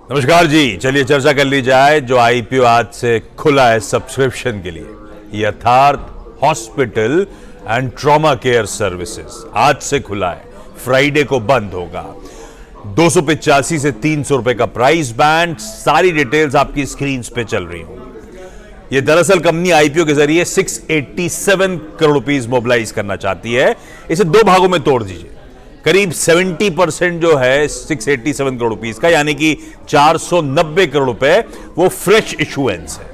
नमस्कार जी, चलिए चर्चा कर ली जाए जो आईपीओ आज से खुला है सब्सक्रिप्शन के लिए। यथार्थ hospital and trauma care services आज से खुला है, फ्राइडे को बंद होगा। 285 से 300 रुपए का प्राइस बैंड, सारी डिटेल्स आपकी स्क्रीन पे चल रही होंगी। यह दरअसल कंपनी आईपीओ के जरिए 687 करोड़ रुपीस मोबिलाइज करना चाहती है। इसे दो भागों में तोड़ दीजिए। करीब 70% जो है 687 करोड़ रुपीस का, यानी कि 490 करोड़ रुपए वो फ्रेश इशुएंस है,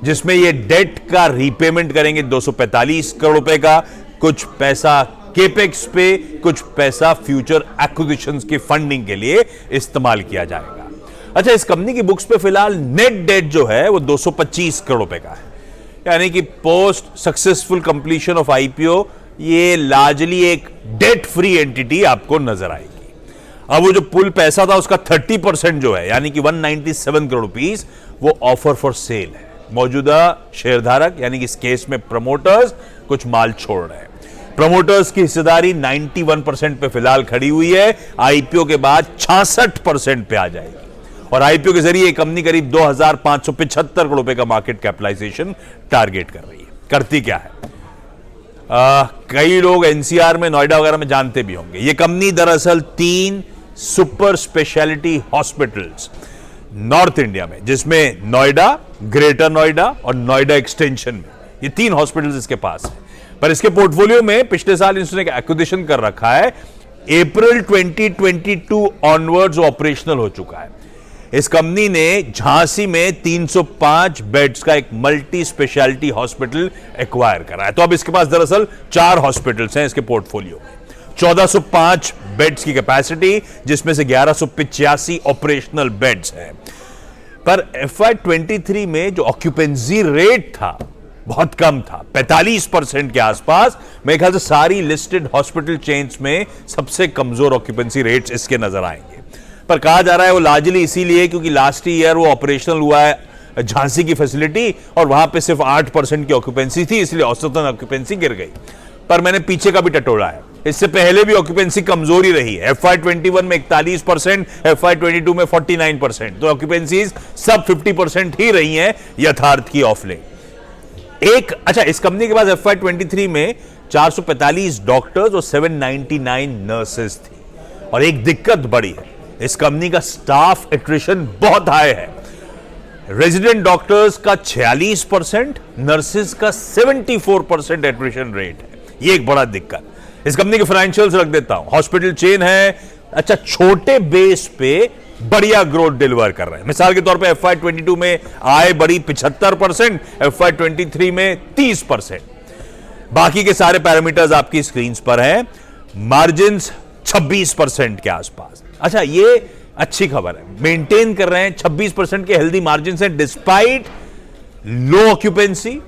जिसमें ये डेट का रीपेमेंट करेंगे 245 करोड़ रुपए का। कुछ पैसा केपेक्स पे, कुछ पैसा फ्यूचर एक्विजिशंस की फंडिंग के लिए इस्तेमाल किया जाएगा। अच्छा, इस कंपनी की बुक्स पे फिलहाल नेट डेट जो है वो 225 करोड़ रुपए का है, यानी कि post successful completion of IPO ये लार्जली एक डेट फ्री एंटिटी आपको नजर आएगी। अब वो जो पुल पैसा था उसका 30% जो है, यानी कि 197 करोड़ रुपीस, वो ऑफर फॉर सेल है। मौजूदा शेयरधारक यानी कि इस केस में प्रमोटर्स कुछ माल छोड़ रहे हैं। प्रमोटर्स की हिस्सेदारी 91% पे फिलहाल खड़ी हुई है, आईपीओ के बाद 66% पे आ जाएगी और आईपीओ के जरिए कंपनी करीब 2575 करोड़ रुपए का मार्केट कैपिटलाइजेशन टारगेट कर रही है। करती क्या है? कई लोग एनसीआर में, नोएडा वगैरह में जानते भी होंगे। यह कंपनी दरअसल 3 super speciality hospitals north India में, जिसमें नोएडा, ग्रेटर नोएडा और नोएडा एक्सटेंशन में, ये 3 हॉस्पिटल्स इसके पास है। पर इसके पोर्टफोलियो में पिछले साल इसने एक्विजिशन कर रखा है। अप्रैल 2022 ऑनवर्ड्स ऑपरेशनल हो चुका है। इस कंपनी ने झांसी में 305 बेड्स का एक मल्टी स्पेशलिटी हॉस्पिटल एक्वायर करा है। तो अब इसके पास दरअसल 4 हॉस्पिटल्स हैं इसके पोर्टफोलियो में। 1405 बेड्स की कैपेसिटी, जिसमें से 1185 ऑपरेशनल बेड्स हैं। पर FY23 में जो ऑक्यूपेंसी रेट था बहुत कम था, 45% के आसपास। मेरे ख्याल से सारी लिस्टेड हॉस्पिटल चेन्स में सबसे कमजोर ऑक्यूपेंसी रेट्स इसके नजर आएंगे। पर कहा जा रहा है वो लार्जली इसीलिए क्योंकि लास्ट ईयर वो ऑपरेशनल हुआ है झांसी की फैसिलिटी और वहां पे सिर्फ 8% की ऑक्यूपेंसी थी, इसलिए औसतन ऑक्यूपेंसी गिर गई। पर मैंने पीछे का भी टटोला है, इससे पहले भी ऑक्यूपेंसी कमजोरी रही है। FY21 में 41%, FY22 में 49%, तो ऑक्यूपेंसीज सब 50% ही रही हैं यथार्थ की ऑफ लेट। अच्छा, इस कंपनी के पास FY23 में 445 डॉक्टर्स और 799 नर्सेस थी। और एक दिक्कत बड़ी है, इस कंपनी का स्टाफ एट्रिशन बहुत हाई है। रेजिडेंट डॉक्टर्स का 46%, नर्सेस का 74% एट्रिशन रेट है। ये एक बड़ा दिक्कत। इस कंपनी के फाइनेंशियल्स रख देता हूं। हॉस्पिटल चेन है, अच्छा, छोटे बेस पे बढ़िया ग्रोथ डिलीवर कर रहे हैं। मिसाल के तौर पे FY22 में आय बढ़ी 75%, FY23 में 30%। बाकी के सारे पैरामीटर्स आपकी स्क्रीन पर हैं। मार्जिन 26% के आसपास। अच्छा, ये अच्छी खबर है, मेंटेन कर रहे हैं 26% के हेल्दी मार्जिन से, डिस्पाइट लो ऑक्यूपेंसी,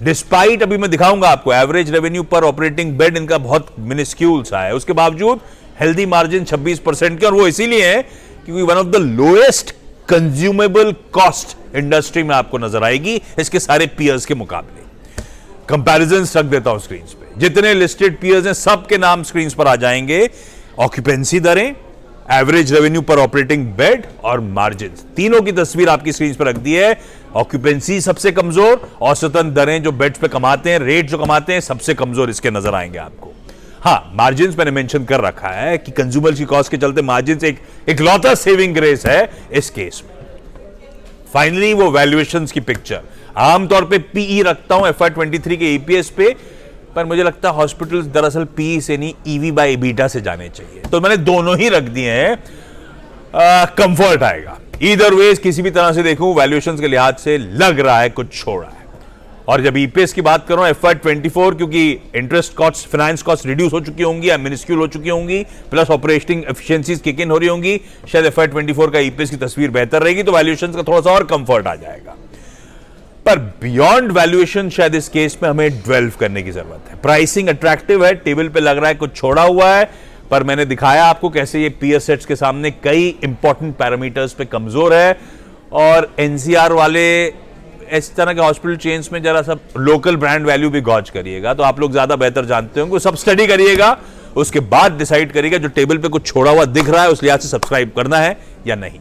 डिस्पाइट अभी मैं दिखाऊंगा आपको एवरेज रेवेन्यू पर ऑपरेटिंग बेड इनका बहुत मिनिस्क्यूल सा है, उसके बावजूद हेल्दी मार्जिन 26% के। और वो इसीलिए है क्योंकि one of the lowest consumable cost industry में आपको नजर आएगी इसके सारे पीयर्स के मुकाबले। कंपैरिजन रख देता हूं स्क्रीन पे, जितने लिस्टेड पीयर्स हैं सबके नाम स्क्रीन पर आ जाएंगे। ऑक्यूपेंसी दरें, एवरेज रेवेन्यू पर ऑपरेटिंग बेड और मार्जिन, तीनों की तस्वीर आपकी स्क्रीन पर रख दी है। ऑक्यूपेंसी सबसे कमजोर, औसतन दरें जो बेड्स पे कमाते हैं, रेट जो कमाते हैं, सबसे कमजोर इसके नजर आएंगे आपको। हाँ, मार्जिन मैंने मेंशन कर रखा है कि कंज्यूमर की कॉस्ट के चलते मार्जिन एक इकलौता सेविंग ग्रेस है इस केस में। फाइनली वो वैल्यूएशंस की पिक्चर, आमतौर पे पीई रखता हूं FY23 के EPS पे, पर मुझे लगता है हॉस्पिटल्स दरअसल पी से नहीं EV/EBITDA से जाने चाहिए, तो मैंने दोनों ही रख दिए हैं। कंफर्ट आएगा ईदर वेज, किसी भी तरह से देखूं वैल्यूएशंस के लिहाज से लग रहा है कुछ छोड़ा है। और जब EPS की बात करूं FY24, क्योंकि interest cost, finance cost reduce हो चुकी होंगी या मिनिस्क्यूल हो चुकी होंगी, plus operating efficiencies kick in हो रही होंगी, शायद FY24 का EPS की तस्वीर बेहतर रहेगी, तो वैल्यूएशंस का थोड़ा सा और कंफर्ट आ जाएगा। पर बियॉन्ड वैल्यूएशन शायद इस केस में हमें 12 करने की जरूरत है। प्राइसिंग अट्रैक्टिव है, टेबल पे लग रहा है कुछ छोड़ा हुआ है, पर मैंने दिखाया आपको कैसे ये पीयर सेट्स के सामने कई इंपॉर्टेंट पैरामीटर्स पे कमजोर है। और एनसीआर वाले इस तरह के हॉस्पिटल चेन्स में जरा सब लोकल ब्रांड वैल्यू भी गॉज करिएगा, तो आप लोग ज्यादा बेहतर जानते होंगे, सब स्टडी करिएगा, उसके बाद डिसाइड करिएगा जो टेबल पे कुछ छोड़ा हुआ दिख रहा है उस लिहाज से सब्सक्राइब करना है या नहीं।